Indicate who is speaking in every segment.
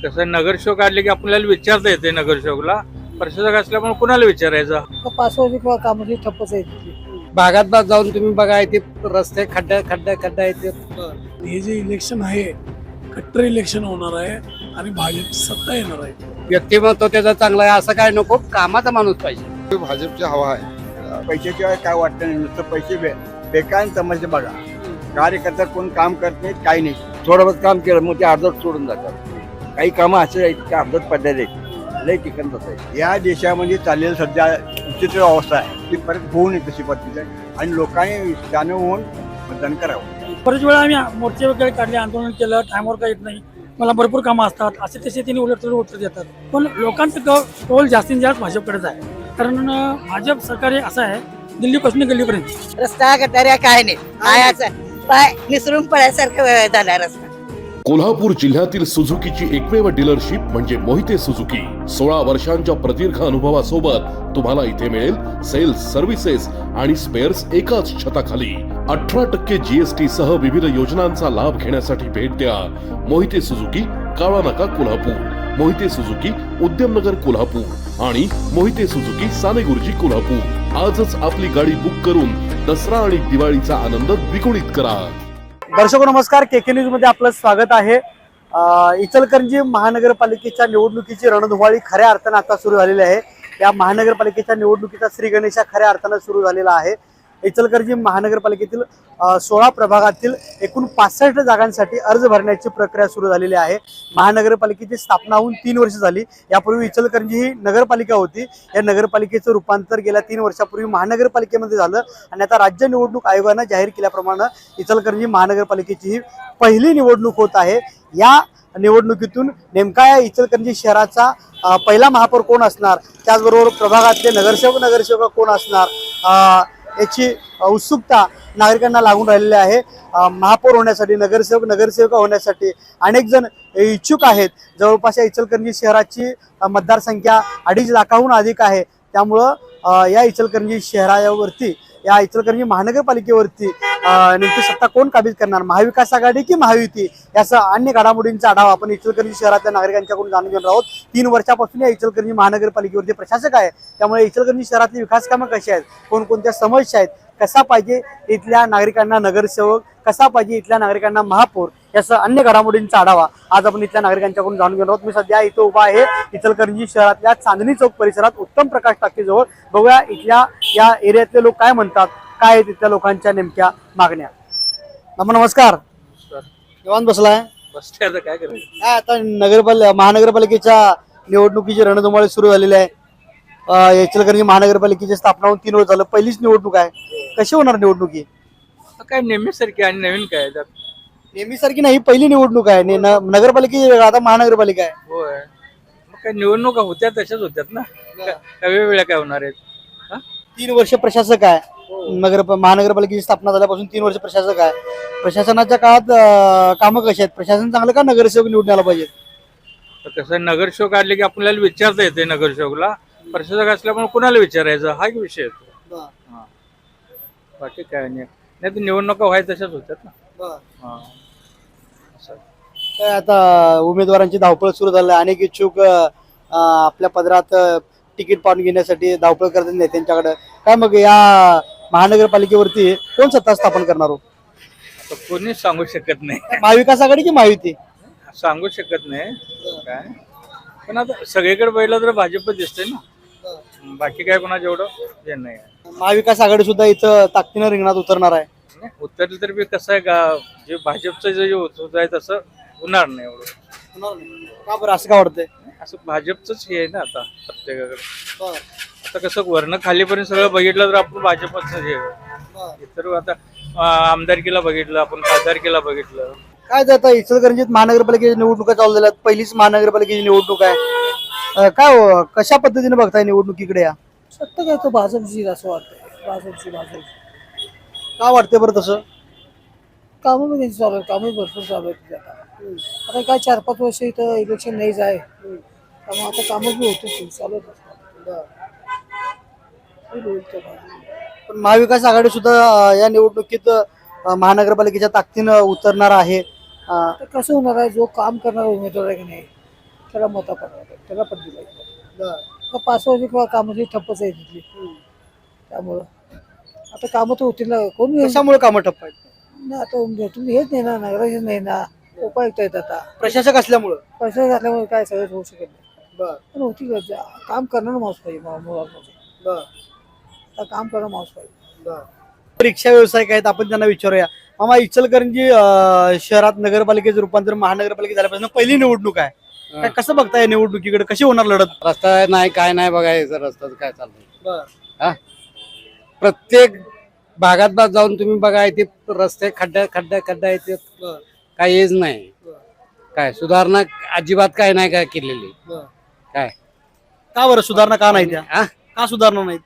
Speaker 1: कसं नगरसेवक काढले की आपल्याला विचारता येते नगरसेवकला. प्रशासक असल्यामुळे कुणाला विचारायचं.
Speaker 2: 5 वर्ष किंवा कामाची ठप्पच आहे.
Speaker 3: भागात जाऊन तुम्ही बघा इथे रस्ते खड्डा खड्डा खड्डा आहे.
Speaker 4: हे जे इलेक्शन आहे कट्टर इलेक्शन होणार आहे आणि भाजप सत्ता येणार आहे.
Speaker 3: व्यक्तिमत्व त्याचं चांगलं आहे असं काय नको, कामाचा माणूस पाहिजे.
Speaker 5: भाजपची हवा आहे. पैशाशिवाय काय वाटतं नाही, नुसतं पैसे बेकार समजते बघा. कार्यकर्ता कोण काम करत नाहीत, काही नाही. थोडं बहुत काम केलं मग ते अर्धवट सोडून जातात. काही कामं असे आहेत की अर्धवट पडलेले आहेत, लय ठिकाण तसं आहे. या देशामध्ये चाललेलं सध्या विचित्र अवस्था आहे ती परत होऊ नये तशी पद्धती आहे आणि लोकांनी जाणीव होऊन मतदान करावं.
Speaker 2: बरेच वेळा आम्ही मोर्चे वगैरे काढले, आंदोलन केलं, टायमावर काही येत नाही, मला भरपूर कामं असतात, असे तसे त्यांनी उलट उत्तर देतात. पण लोकांचं कौल जास्तीत जास्त भाजपकडेच आहे. कारण भाजप सरकार असं आहे दिल्लीपासून गल्लीपर्यंत.
Speaker 6: रस्ता गटाऱ्या काय नाही, पाय निसरून पडायसारखं झाला रस्ता.
Speaker 7: कोल्हापूर जिल्ह्यातील सुझुकीची एकमेव डीलरशिप म्हणजे मोहिते सुझुकी. 16 वर्षांच्या प्रदीर्घ अनुभवासोबत तुम्हाला इथे मिळेल सेल्स, सर्व्हिसेस आणि स्पेअर्स एकाच छताखाली. 18% GST सह विविध योजनांचा लाभ घेण्यासाठी भेट द्या मोहिते सुझुकी, काळा नाका, कोल्हापूर. मोहिते सुझुकी, उद्यमनगर, कोल्हापूर आणि मोहिते सुझुकी, सानेगुरुजी, कोल्हापूर. आजच आपली गाडी बुक करून दसरा आणि दिवाळीचा आनंद द्विगुणित करा.
Speaker 8: दर्शक नमस्कार, केके न्यूज मध्ये आपलं स्वागत आहे. इचलकरंजी महानगरपालिकेच्या निवडणुकीची रणधुमाळी खऱ्या अर्थानं आता सुरू झालेली आहे. या महानगरपालिकेच्या निवडणुकीचा श्रीगणेशा खऱ्या अर्थानं सुरू झालेला आहे. इचलकरंजी महानगरपालिकेतील 16 प्रभागातील एकूण 65 जागांसाठी अर्ज भरण्याची प्रक्रिया सुरू झालेली आहे. महानगरपालिकेची स्थापना होऊन 3 वर्ष झाली. यापूर्वी इचलकरंजी ही नगरपालिका होती. या नगरपालिकेचं रूपांतर गेल्या 3 वर्षापूर्वी महानगरपालिकेमध्ये झालं आणि आता राज्य निवडणूक आयोगानं जाहीर केल्याप्रमाणे इचलकरंजी महानगरपालिकेची ही पहिली निवडणूक होत आहे. या निवडणुकीतून नेमका या इचलकरंजी शहराचा पहिला महापौर कोण असणार, त्याचबरोबर प्रभागातले नगरसेवक कोण असणार याची उत्सुकता नागरिकांना लागून राहिलेली आहे. महापौर होण्यासाठी, नगरसेवक होण्यासाठी अनेक जण इच्छुक आहेत. जवळपास या इचलकरंजी शहराची मतदारसंख्या 2.5 लाखाहून अधिक आहे. त्यामुळं या इचलकरंजी शहरावरती, या इचलकरंजी महानगरपालिकेवरती नेमकी सत्ता कोण काबीज करणार, महाविकास आघाडी की महायुती, यासह अन्य घडामोडींचा आढावा आपण इचलकरंजी शहरातल्या नागरिकांच्याकडून जाणून घेणार आहोत. 3 वर्षापासून या इचलकरंजी महानगरपालिकेवरती प्रशासक आहे. त्यामुळे इचलकरंजी शहरातली विकास कामं कशी आहेत, कोणकोणत्या समस्या आहेत, कसा पाहिजे इथल्या नागरिकांना नगरसेवक, कसा पाहिजे इथल्या नागरिकांना महापौर, यासह अन्य घडामोडींचा आढावा आज आपण इथल्या नागरिकांच्याकडून जाणून घेणार आहोत. मी सध्या इथं उभा आहे इचलकरंजी शहरातल्या चांदणी चौक परिसरात उत्तम प्रकाश टाकीजवळ. बघूया इथल्या या एरियातले लोक काय म्हणतात, काय तिथल्या लोकांच्या नेमक्या मागण्या. नमस्कार. निवांत बसलाय?
Speaker 1: बसते आता काय करायचं.
Speaker 8: काय आता महानगरपालिकेच्या निवडणुकीची रणधुमाळी सुरू झालेली आहे. इचलकरंजी महानगरपालिकेची स्थापना होऊन 3 वर्ष झालं, पहिलीच निवडणूक आहे. कशी होणार निवडणुकी?
Speaker 1: काय नेहमीसारखी आणि नवीन काय त्यात.
Speaker 8: नेहमीसारखी नाही, पहिली निवडणूक आहे. नगरपालिकेची आता महानगरपालिका आहे.
Speaker 1: होय, मग काय निवडणुका होत्या तशाच होत्यात ना, काय वेगवेगळ्या काय होणार आहेत.
Speaker 8: 3 वर्ष प्रशासक आहे. महानगरपालिकेची स्थापना झाल्यापासून 3 वर्ष प्रशासक आहे. प्रशासनाच्या काळात कामं कशी आहेत? प्रशासन चांगलं का नगरसेवक निवडून आला पाहिजे?
Speaker 1: कसं नगरसेवक काढले की आपल्याला विचारता येते नगरसेवकला. प्रशासक असल्यामुळे कुणाला विचारायचं हा एक विषय येतो. बाकी काय नाही तर निवडणुका व्हायच्या तशाच होत्यात ना.
Speaker 8: काय आता उमेदवारांची धावपळ सुरू झाली. अनेक इच्छुक आपल्या पदरात तिकीट पाडून घेण्यासाठी धावपळ करतात नेत्यांच्याकडे. काय मग या महानगरपालिकेवरती कोण सत्ता स्थापन करणार हो?
Speaker 1: आता कोणीच सांगू शकत नाही.
Speaker 8: महाविकास आघाडी की महायुती?
Speaker 1: सांगू शकत नाही काय, पण आता सगळीकडे पाहिलं तर भाजप दिसते ना. बाकी काय कोणाचं एवढं हे नाही.
Speaker 8: महाविकास आघाडी सुद्धा इथं ताकदीनं रिंगणात उतरणार आहे.
Speaker 1: उतरलं तर बी कसं आहे का, जे भाजपचं जे होत आहे तसं होणार नाही एवढं.
Speaker 8: का बरं असं का वाटतंय?
Speaker 1: असं भाजपच हे आहे ना आता प्रत्येकाकडे. आता कसं वर्ण खालीपर्यंत सगळं बघितलं तर आपण भाजपच हे तर आता आमदारकीला बघितलं, आपण खासदारकीला बघितलं.
Speaker 8: काय आता इचलकरंजीत महानगरपालिकेची निवडणुका चालू झाल्यात, पहिलीच महानगरपालिकेची निवडणूक आहे. काय कशा पद्धतीने बघताय निवडणुकीकडे? या
Speaker 2: सत्ता काय तो भाजपची असं वाटतंय. भाजपची
Speaker 8: का वाटतंय बरं तसं?
Speaker 2: कामं पण त्यांची चालू आहेत, कामं भरपूर चालू आहेत. आता काय 4-5 वर्ष इथं इलेक्शन नाहीच आहे, त्यामुळे आता कामं बी होते चालू आहेत.
Speaker 8: पण महाविकास आघाडी सुद्धा या निवडणुकीत महानगरपालिकेच्या ताकदीनं उतरणार आहे.
Speaker 2: कसं होणार आहे, जो काम करणारा उमेदवार आहे की नाही
Speaker 9: त्याला मता पडणार त्याला पण दिला 5 वर्ष किंवा कामाची ठप्पच आहे तिथली त्यामुळं आता कामं तर होतील ना कोण
Speaker 8: कशामुळे कामं ठप्प आहेत?
Speaker 9: नाही आता तुम्ही हेच नाही ना नगराचे नाही ना उपायुक्त आहेत आता
Speaker 8: प्रशासक असल्यामुळं.
Speaker 9: पैसे घातल्यामुळे काय सगळं होऊ शकत नाही
Speaker 8: बर
Speaker 9: पण होती काम करणार माणूस पाहिजे
Speaker 8: बर
Speaker 9: आता काम करणं माणूस पाहिजे
Speaker 8: रिक्षा व्यावसायिक आहेत, आपण त्यांना विचारूया. मामा, इचलकरंजी शहरात नगरपालिकेचं रूपांतर महानगरपालिकेत झाल्यापासून पहिली निवडणूक आहे. काय कसं बघताय या निवडणुकीकडे, कशी होणार लढत?
Speaker 3: रस्ता नाही काय नाही बघायचं रस्त्याचं काय चाललंय.
Speaker 8: बर
Speaker 3: प्रत्येक भागात जाऊन तुम्ही बघा ते रस्ते खड्डा येते काय हेच नाही. काय सुधारणा अजिबात काय नाही काय केलेली. काय
Speaker 8: का बरं सुधारणा का नाही त्या? का सुधारणा नाहीत?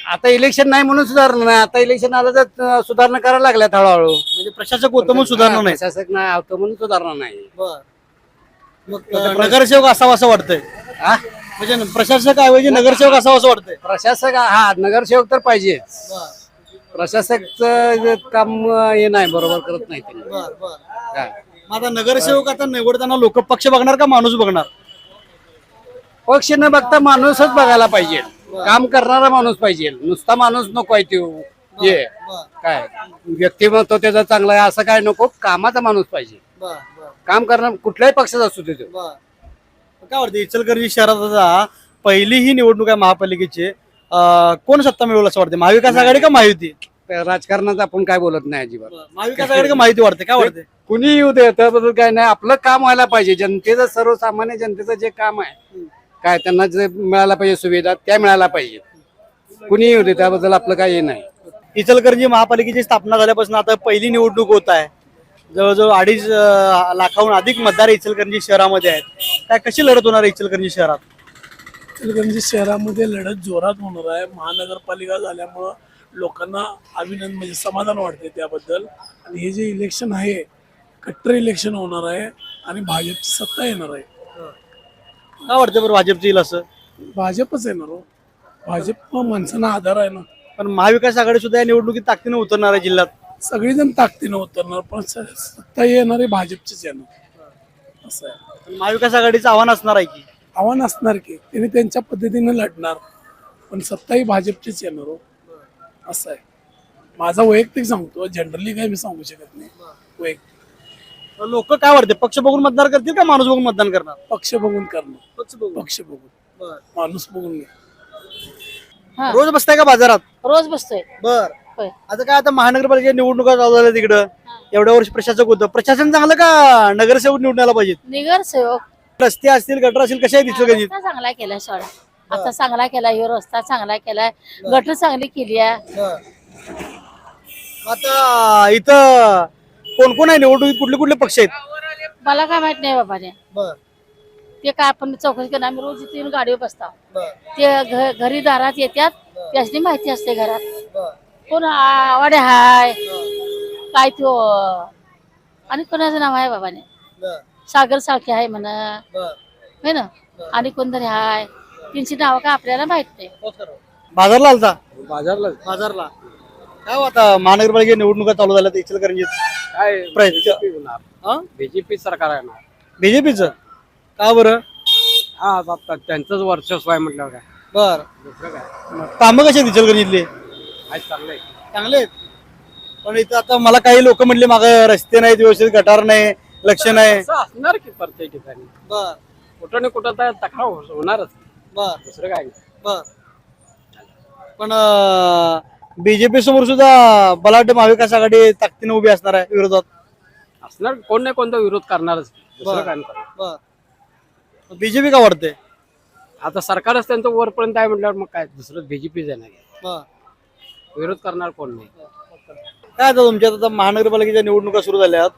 Speaker 3: आता इलेक्शन नाही म्हणून सुधारणा नाही. आता इलेक्शन आलं तर सुधारणा करायला लागल्यात हळूहळू.
Speaker 8: म्हणजे प्रशासक होतं म्हणून सुधारणा नाही.
Speaker 3: प्रशासक नाही होतं म्हणून सुधारणा नाही.
Speaker 8: मग नगरसेवक असावा असं वाटतंय? म्हणजे प्रशासक ऐवजी नगरसेवक असावा असं वाटतंय?
Speaker 3: प्रशासक हा नगरसेवक तर पाहिजे. प्रशासकचं काम हे नाही बरोबर करत नाही त्यांनी. काय
Speaker 8: मग आता नगरसेवक आता निवडताना लोक पक्ष बघणार का माणूस बघणार?
Speaker 3: पक्ष न बघता माणूसच बघायला पाहिजे. काम करणारा माणूस पाहिजे. नुसता माणूस नको आहे तो. हे काय व्यक्तिमत्व त्याचं चांगलं आहे असं काय नको. कामाचा माणूस पाहिजे. काम करणार कुठल्याही पक्षाचा असू दे तो.
Speaker 8: काय वाटतं इचलकरंजी शहरात आता पहिली ही निवडणूक आहे महापालिकेची, कोण सत्ता मिळवलं असं वाटतं? महाविकास आघाडी का महायुती?
Speaker 3: राजकारणात आपण काय बोलत नाही अजिबात.
Speaker 8: महाविकास आघाडी का महायुती वाटते? काय वाटते?
Speaker 3: कुणी येऊ दे त्याबद्दल काय नाही. आपलं काम व्हायला पाहिजे. जनतेचं सर्वसामान्य जनतेचं जे काम आहे काय त्यांना जे मिळायला पाहिजे सुविधा त्या मिळायला पाहिजे. कुणी येऊ दे त्याबद्दल आपलं काही हे नाही.
Speaker 8: इचलकरंजी महापालिकेची स्थापना झाल्यापासून आता पहिली निवडणूक होत आहे. जवळजवळ 2.5 लाखाहून अधिक मतदार इचलकरंजी शहरामध्ये आहेत. काय कशी लढत होणार आहे इचलकरंजी शहरात?
Speaker 4: इचलकरंजी शहरामध्ये लढत जोरात होणार आहे. महानगरपालिका झाल्यामुळं लोकांना अभिनंदन म्हणजे समाधान वाटते त्याबद्दल. आणि हे जे इलेक्शन आहे कट्टर इलेक्शन होणार आहे आणि भाजपची सत्ता येणार आहे.
Speaker 8: काय वाटतं बरं भाजपची येईल असं?
Speaker 4: भाजपच येणार हो. भाजप माणसांना आधार आहे ना.
Speaker 8: पण महाविकास आघाडी सुद्धा या निवडणुकीत ताकदीने उतरणार आहे जिल्ह्यात.
Speaker 4: सगळेजण ताकदीनं उतरणार पण सत्ता येणारे भाजपचीच येणार असं आहे.
Speaker 8: पण महाविकास आघाडीचं आव्हान असणार आहे की?
Speaker 4: आव्हान असणार की त्यांनी त्यांच्या पद्धतीने लढणार पण सत्ताही भाजपचीच येणार हो असं आहे. माझा वैयक्तिक सांगतो, जनरली काही मी सांगू शकत नाही. वैयक्तिक
Speaker 8: लोक काय वाटते, पक्ष बघून मतदान करतील का माणूस बघून मतदान करणार?
Speaker 4: पक्ष बघून करणार. पक्ष बघून माणूस बघून नाही.
Speaker 8: रोज बसताय का बाजारात?
Speaker 6: रोज बसतोय.
Speaker 8: बर
Speaker 6: होय.
Speaker 8: आता काय आता महानगरपालिकेच्या निवडणुका चालू झाल्या तिकडं, एवढ्या वर्ष प्रशासक होतं. प्रशासन चांगलं का नगरसेवक निवडून यायला पाहिजे?
Speaker 6: नगरसेवक
Speaker 8: रस्ते असतील, गटर असतील, कशा आहेत इचलकरंजीत?
Speaker 6: रस्ता चांगला केलाय सोडा. आता चांगला केलाय ह्यो रस्ता चांगला केलाय. गटर चांगली केली आहे.
Speaker 8: आता इथं कोण कोण आहे निवडणुकीत, कुठले कुठले पक्ष आहेत?
Speaker 6: मला काय माहित नाही बाबा ते काय आपण चौकशी करणार. आम्ही रोज इथे येऊन गाडीवर बसतो. ते घरी दारात येतात त्याची माहिती असते घरात कोण आवडे हाय काय तो आणि कोणाचं नाव आहे बाबाने सागर साळके आहे म्हणा है ना आणि कोणतरी हाय त्यांची नाव का आपल्याला माहित नाही.
Speaker 8: बाजारला आलता?
Speaker 3: बाजारला
Speaker 8: काय हो आता महानगरपालिका निवडणुका चालू झाल्या इचलकरंजीत,
Speaker 3: काय बीजेपी सरकार आहे ना.
Speaker 8: बीजेपीचं का बरं?
Speaker 3: हा आता त्यांचंच वर्चस्व आहे म्हटलं काय.
Speaker 8: बर,
Speaker 3: दुसरं काय
Speaker 8: कामं कशी आहेत इचलकरंजीतले?
Speaker 3: आज चाललंय.
Speaker 8: चांगले आहेत. पण इथं आता मला काही लोक म्हणले माग रस्ते नाहीत, व्यवस्थित गटार नाही, लक्ष नाही.
Speaker 3: असं असणार की प्रत्येक ठिकाणी
Speaker 8: बर
Speaker 3: कुठं ना कुठं तर तक्रार होणारच.
Speaker 8: बर
Speaker 3: दुसरं काय नाही.
Speaker 8: बर पण बीजेपी समोर सुद्धा बलाढ्य महाविकास आघाडी ताकदीने उभी असणार आहे विरोधात.
Speaker 3: असणार कोण ना कोणता विरोध करणारच. दुसरं काय नाही.
Speaker 8: बर बीजेपी का वाटते?
Speaker 3: आता सरकारच त्यांचं वरपर्यंत आहे म्हटल्यावर मग काय दुसरं बीजेपी नाही.
Speaker 8: बर
Speaker 3: विरोध करणार कोण नाही.
Speaker 8: काय आता तुमच्यात आता महानगरपालिकेच्या निवडणुका सुरू झाल्यात,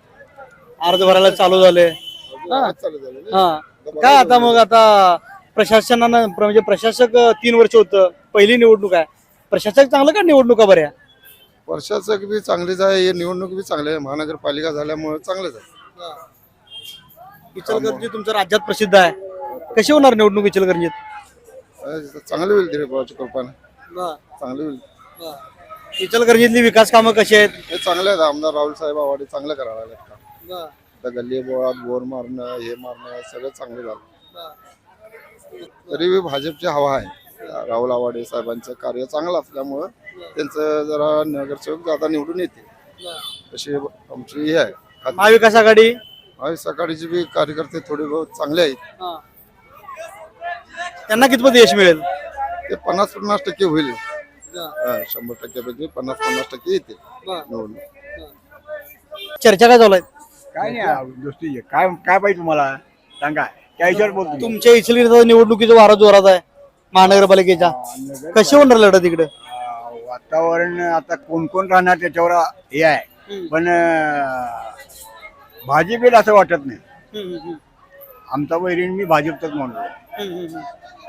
Speaker 8: अर्ज भरायला चालू झाले. हा काय आता मग आता प्रशासनानं म्हणजे प्रशासक 3 वर्ष होतं, पहिली निवडणूक आहे. प्रशासक चांगलं का निवडणुका बऱ्या?
Speaker 10: प्रशासक बी चांगलीच आहे, हे निवडणूक बी चांगली आहे. महानगरपालिका झाल्यामुळे चांगलंच आहे.
Speaker 8: इचलकरंजी तुमच्या राज्यात प्रसिद्ध आहे. कशी होणार निवडणूक इचलकरंजीत?
Speaker 10: चांगली होईल दिलीपाची कृपाने. चांगली होईल.
Speaker 8: इचलकरंजीतली विकास कामं कशी आहेत?
Speaker 10: हे चांगले आहेत. आमदार राहुल साहेब आवाडे चांगलं करायला लागले. गल्ली बोळात बोर मारणं हे मारणं सगळं चांगलं झालं. तरी बी भाजपची हवा आहे. राहुल आवाडे साहेबांचं कार्य चांगलं असल्यामुळं त्यांचं जरा नगरसेवक आता निवडून येते अशी आमची हे आहे.
Speaker 8: महाविकास आघाडी
Speaker 10: सकाळीचे बी कार्यकर्ते थोडे बहुत चांगले आहेत.
Speaker 8: त्यांना कितपत यश मिळेल?
Speaker 10: ते 50-50% होईल. 100%पैकी 50-50% येते निवडून.
Speaker 8: चर्चा काय चालू आहे
Speaker 5: काय नाही दोस्ती काय काय पाहिजे तुम्हाला सांगा त्या विषयावर बोलतो.
Speaker 8: तुमच्या इचलकरंजी निवडणुकीचा वारा जोरात आहे महानगरपालिकेच्या. कशी होणार लढत इकडे?
Speaker 5: वातावरण आता कोण कोण राहणार त्याच्यावर हे आहे, पण भाजप येईल असं वाटत नाही. आमचा वैरीण मी भाजपचाच म्हणतो,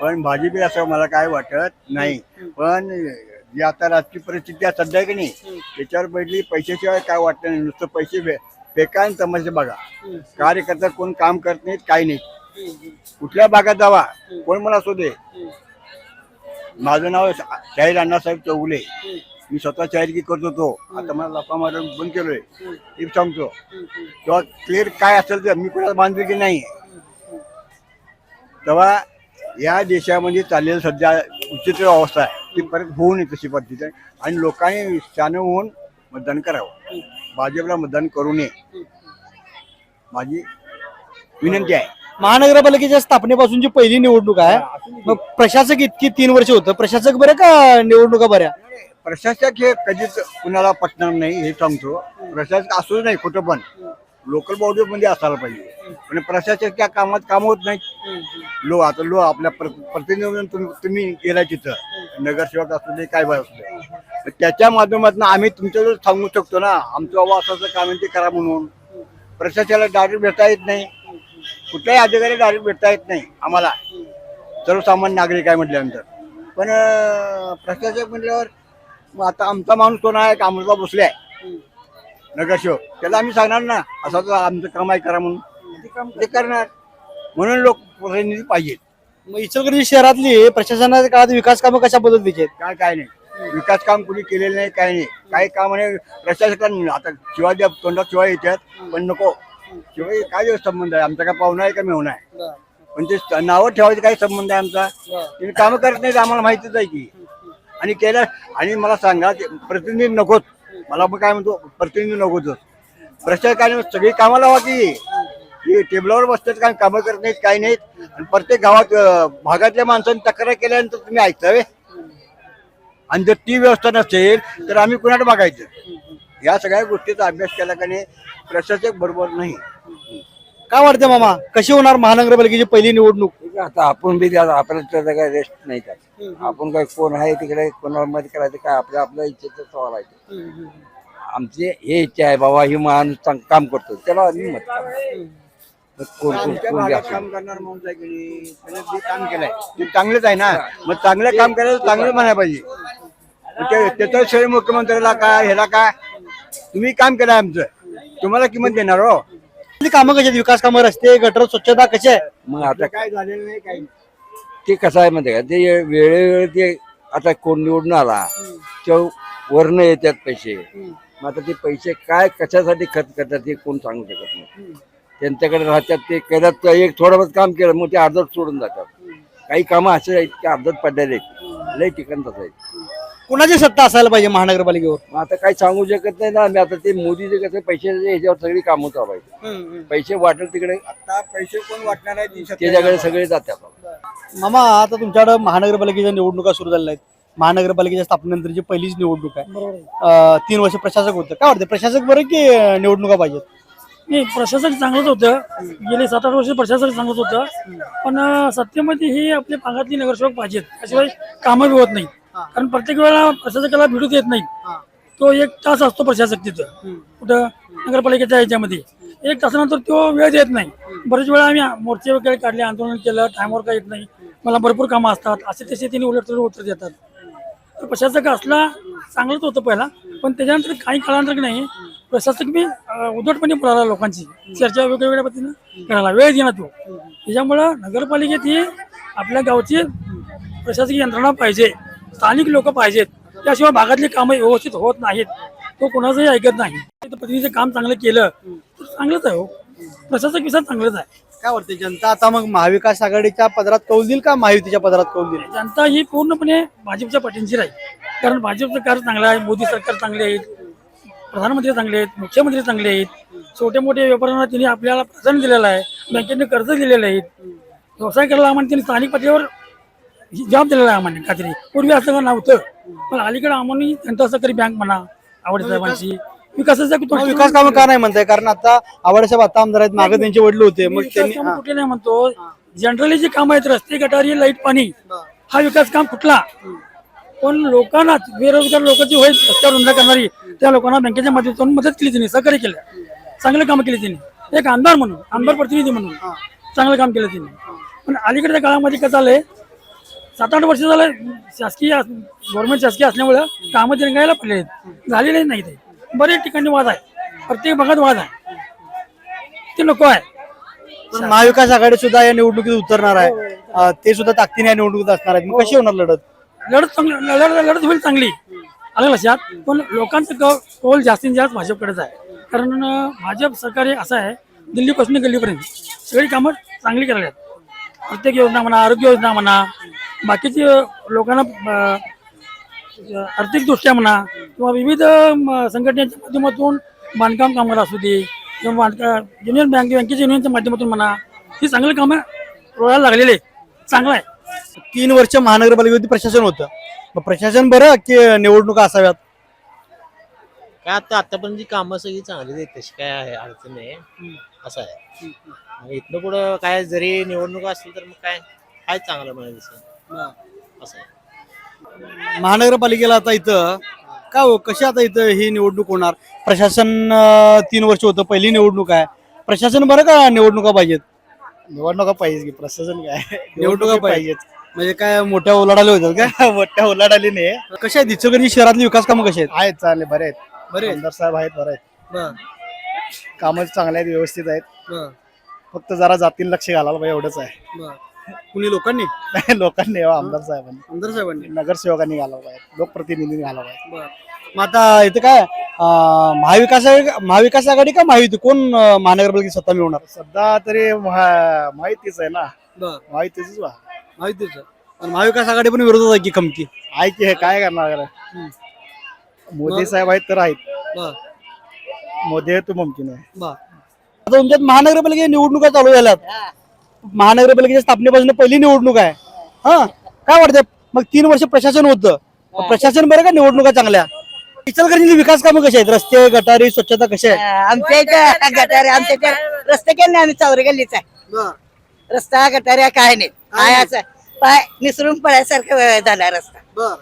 Speaker 5: पण भाजप येईल असं मला काय वाटत नाही. पण जी आता राजकीय परिस्थिती आहे सध्या की नाही त्याच्यावर पहिली पैशाशिवाय काय वाटत नाही. नुसतं पैसे बेकार तमाशे बघा. कार्यकर्ता कोण काम करत नाहीत काही नाही. कुठल्या भागात जावा कोण मला असू दे. माझं नाव शाहीर अण्णासाहेब चौगुले. मी स्वतः शाहिरकी करत होतो. आता मला लपा मारून बंद केलोय. हे सांगतो तेव्हा क्लिअर काय असेल तर मी कुणाला बांधली नाही. तेव्हा या देशामध्ये चाललेलं सध्या विचित्र अवस्था आहे ती परत होऊ नये तशी पद्धती. आणि लोकांनी शान होऊन मतदान करावं. भाजपला मतदान करू नये माझी विनंती आहे.
Speaker 8: महानगरपालिकेच्या स्थापनेपासूनची पहिली निवडणूक आहे. मग प्रशासक इतकी 3 वर्ष होतं. प्रशासक बरं का निवडणुका बऱ्या?
Speaker 5: प्रशासक हे कधीच कुणाला पटणार नाही हे सांगतो. प्रशासक असू नाही कुठं पण लोकल बॉडी मध्ये असायला पाहिजे. पण प्रशासक त्या कामात काम होत नाही. आता आपल्या प्रतिनिधी तुम्ही गेला तिथं नगरसेवक असू दे काय असू दे त्याच्या माध्यमातून आम्ही तुमच्याजवळ सांगू शकतो ना आमचं बाबा असं काम आहे ते करा म्हणून. प्रशासनाला डायरेक्ट भेटता येत नाही. कुठल्याही अधिकारी डायरेक्ट भेटता येत नाही आम्हाला सर्वसामान्य नागरिक आहे म्हटल्यानंतर. पण प्रशासक म्हटल्यावर मग आता आमचा माणूस कोण आहे अमृता भोसले आहे नगरसेवक. त्याला आम्ही सांगणार ना असं आमचं काम आहे करा म्हणून ते करणार. म्हणून लोक प्रतिनिधी पाहिजेत.
Speaker 8: मग इचलकरंजी शहरातली प्रशासनाच्या काळात विकास कामं कशा पद्धतीचे आहेत?
Speaker 5: काय नाही विकास काम कुणी केलेलं नाही काय नाही. काही काम म्हणजे प्रशासकांना आता शिवाय तोंडात शिवाय येतात पण नको. शिवाय काय संबंध आहे आमचा काय पाहुणा आहे का मेहुणा आहे. पण ते नावं ठेवायचं काही संबंध आहे आमचा. तुम्ही कामं करत नाहीत आम्हाला माहितीच आहे की. आणि केलं आणि मला सांगा प्रतिनिधी नकोच. मला पण काय म्हणतो प्रतिनिधी नकोच. प्रशासकाने सगळी कामं लावा की टेबलावर बसतात काय कामं करत नाहीत काही नाहीत. आणि प्रत्येक गावात भागातल्या माणसांनी तक्रार केल्यानंतर तुम्ही ऐकावे. आणि जर ती व्यवस्था नसेल तर आम्ही कुणाला बघायचं. या सगळ्या गोष्टीचा अभ्यास केला का नाही प्रशासक बरोबर नाही.
Speaker 8: काय वाटतं मामा कशी होणार महानगरपालिकेची पहिली निवडणूक?
Speaker 11: आता आपण बी आपल्याला काय रेस्ट नाही त्यात. आपण काय कोण आहे तिकडे कोणाला मध्ये करायचं काय आपल्या आपल्या इच्छेचं सवाल आहे. आमची हे इच्छा आहे बाबा ही माणूस काम करतो त्याला आम्ही मत कोण
Speaker 5: आमच्या भागात काम करणार माणूस आहे की त्याने जे काम केलंय ते चांगलंच आहे ना. मग चांगलं काम करायचं चांगलं म्हणायला पाहिजे. त्याचं श्रेय मुख्यमंत्र्याला काय ह्याला काय तुम्ही काम केलंय आमचं तुम्हाला किंमत देणार हो.
Speaker 8: कामं कशी आहेत? विकास कामं रस्ते गटर स्वच्छता कशी आहे?
Speaker 11: मग आता
Speaker 5: काय झालेलं नाही काही.
Speaker 11: ते कसं आहे माहिती का ते वेळेवेळी ते आता कोण निवडून आला त्या वरनं येतात पैसे. मग आता ते पैसे काय कशासाठी खर्च करतात ते कोण सांगू शकत नाही. त्यांच्याकडे राहतात ते केलं एक थोडं बहुत काम केलं मग ते अर्धत सोडून जातात. काही कामं असे आहेत की अर्धत पडलेले आहेत लय ठिकाण तसं आहे.
Speaker 8: कुणाची सत्ता असायला पाहिजे महानगरपालिकेवर?
Speaker 11: मग आता काही सांगू शकत नाही ना आम्ही. आता ते मोदीचे कसं पैशाचे ह्याच्यावर सगळी कामं चालवायची. पैसे वाटेल तिकडे
Speaker 5: आता पैसे कोण वाटणार आहे
Speaker 11: त्याच्याकडे सगळे जातात.
Speaker 8: मामा आता तुमच्याकडे महानगरपालिकेच्या निवडणुका सुरू झालेल्या आहेत. महानगरपालिकेच्या स्थापनेनंतरची पहिलीच निवडणूक आहे. 3 वर्ष प्रशासक होतं. काय वाटतं प्रशासक बरं की निवडणुका पाहिजेत?
Speaker 2: नाही प्रशासक चांगलंच होतं. गेले 7-8 वर्ष प्रशासक चांगलंच होतं. पण सत्तेमध्ये ही आपल्या भागातली नगरसेवक पाहिजेत. त्याशिवाय कामं बी होत नाही. कारण प्रत्येक वेळेला प्रशासकाला भेटूच येत नाही. तो 1 तास असतो प्रशासक तिथं कुठं नगरपालिकेच्या ह्याच्यामध्ये. 1 तासानंतर तो वेळ देत नाही. बरेच वेळा आम्ही मोर्चे वगैरे काढले आंदोलन केलं टायमवर काय येत नाही. मला भरपूर कामं असतात असे तसे त्यांनी उलट उत्तर देतात. तर प्रशासक असला चांगलंच होतं पहिला. पण त्याच्यानंतर काही काळानंतर नाही प्रशासक बी उद्धटपणे बोलायला लोकांची चर्चा वेगवेगळ्या पद्धतीनं करायला वेळ देणार तो. त्याच्यामुळं नगरपालिकेत ही आपल्या गावची प्रशासकीय यंत्रणा पाहिजे. स्थानिक लोक पाहिजेत. त्याशिवाय भागातली कामं व्यवस्थित होत नाहीत. तो कोणाचंही ऐकत नाही. प्रतिनिधीचं काम चांगलं केलं तर चांगलंच आहे हो. प्रशासक विषय चांगलंच आहे.
Speaker 8: काय वाटतं जनता आता मग महाविकास आघाडीच्या पदरात कौल देईल का महायुतीच्या पदरात कौल देईल?
Speaker 2: जनता ही पूर्णपणे भाजपच्या पाठींची राहील कारण भाजपचं सरकार चांगलं आहे, मोदी सरकार चांगले आहेत, प्रधानमंत्री चांगले आहेत, मुख्यमंत्री चांगले आहेत, छोटे मोठे व्यापाऱ्यांना त्यांनी आपल्याला प्रोत्साहन दिलेलं आहे, बँकेने कर्ज दिलेलं आहे, व्यवसाय करायला आम्हाला त्यांनी स्थानिक पातळीवर जॉब दिलेला आहे आम्हाला काहीतरी. पूर्वी असं का नव्हतं, पण अलीकडे आम्हाला जनता सहकारी बँक म्हणा आवडे साहेबांची विकासाचा
Speaker 8: विकास कामं का नाही म्हणताय? कारण आता आवडसाहेब आता आमदार आहेत, मागे त्यांचे वडील होते, मग त्यांनी
Speaker 2: कुठे नाही म्हणतो. जनरली जे काम आहेत रस्ते, गटारी, लाईट, पाणी हा विकास काम कुठला, पण लोकांना बेरोजगार लोकांची होईल रस्त्यावर धंदा करणारी त्या लोकांना बँकेच्या माध्यमातून मदत केली त्यांनी, सहकार्य केलं, चांगलं काम केले त्यांनी. एक आमदार म्हणून, आमदार प्रतिनिधी म्हणून चांगलं काम केलं त्यांनी. पण अलीकडच्या काळामध्ये कसं झालंय, 7-8 वर्ष झालं शासकीय गव्हर्नमेंट शासकीय असल्यामुळं कामं ते रंगायला पडले आहेत, झालेले नाही. ते बरेच ठिकाणी वाद आहे, प्रत्येक भागात वाद आहे, ते नको आहे.
Speaker 8: पण महाविकास आघाडी सुद्धा या निवडणुकीत उतरणार आहे, ते सुद्धा ताकदीने या निवडणुकीत असणार आहेत. मग कशी होणार लढत?
Speaker 2: लढत होईल चांगली, आलं लक्षात. पण लोकांचं कौल जास्तीत जास्त भाजपकडेच आहे, कारण भाजप सरकार हे असं आहे दिल्लीपासून गल्लीपर्यंत सगळी कामं चांगली करायला आहेत. प्रत्येक योजना म्हणा, आरोग्य योजना म्हणा, बाकीची लोकांना आर्थिकदृष्ट्या म्हणा किंवा विविध संघटनेच्या माध्यमातून बांधकाम कामगार असू दे किंवा युनियन बँकेच्या युनियनच्या माध्यमातून म्हणा, ही चांगली कामं रोळायला लागलेले, चांगलं आहे.
Speaker 8: 3 वर्ष महानगरपालिकेवरती प्रशासन होतं, मग प्रशासन बरं की निवडणुका असाव्यात?
Speaker 12: काय आता आतापर्यंत जी कामं सगळी चांगली आहेत, तशी काय आहे अडचण नाही, असं आहे. आणि इथनं पुढं काय जरी निवडणूक असली तर मग काय चांगलं म्हणायचं असं आहे.
Speaker 8: महानगरपालिकेला आता इथं का हो, कशी आता इथं ही निवडणूक होणार? प्रशासन 3 वर्ष होतं, पहिली निवडणूक आहे. प्रशासन बरं का निवडणुका पाहिजेत?
Speaker 3: निवडणुका पाहिजे की प्रशासन काय
Speaker 8: निवडणुका पाहिजेत म्हणजे काय मोठ्या ओलाढाले होतात का?
Speaker 3: मोठ्या उलाढाली नाही
Speaker 8: कशा आहेत इचलकरंजी शहरातली विकास कामं कशी आहेत?
Speaker 3: आहेत, चालले बरे आहेत.
Speaker 8: बरे
Speaker 3: आमदार साहेब आहेत, बरे आहेत,
Speaker 8: बरं,
Speaker 3: कामं चांगले आहेत, व्यवस्थित आहेत.
Speaker 8: बरं,
Speaker 3: फक्त जरा जातील लक्ष घालायला पाहिजे एवढंच आहे.
Speaker 8: बरं. कुणी लोकांनी,
Speaker 3: लोकांनी आमदार साहेबांनी,
Speaker 8: आमदार साहेबांनी,
Speaker 3: नगरसेवकांनी घालावं पाहिजे, लोकप्रतिनिधींनी घालावं पाहिजे.
Speaker 8: बरं. मग आता इथं काय महाविकास आघाडी का महायुती, कोण महानगरपालिकेत सत्ता मिळवणार?
Speaker 3: सध्या तरी माहितीच आहे ना,
Speaker 8: बरं,
Speaker 3: माहितीच
Speaker 8: महायुतीच. महाविकास आघाडी पण विरोधात आहे की खमकी?
Speaker 3: आहे की, हे काय करणार? मोदी साहेब आहेत तर आहेत,
Speaker 8: बरं,
Speaker 3: मोदी आहे तो मुमकिन आहे.
Speaker 8: बरं. आता तुमच्यात महानगरपालिकेच्या निवडणुका चालू झाल्यात, महानगरपालिकेच्या स्थापनेपासून पहिली निवडणूक आहे. हा, काय वाटतं मग 3 वर्ष प्रशासन होतं, प्रशासन बरं का निवडणुका चांगल्या? इचलकरंजी विकास कामं कशी आहेत? रस्ते, गटारी, स्वच्छता कशी आहे?
Speaker 9: आमच्या इथे गटारे, आमच्या इथे रस्ते केले नाही, आम्ही चौरे गल्लीच आहे. रस्ता गटाऱ्या काय नाही, पाय निसरून पडायसारखं झाला रस्ता.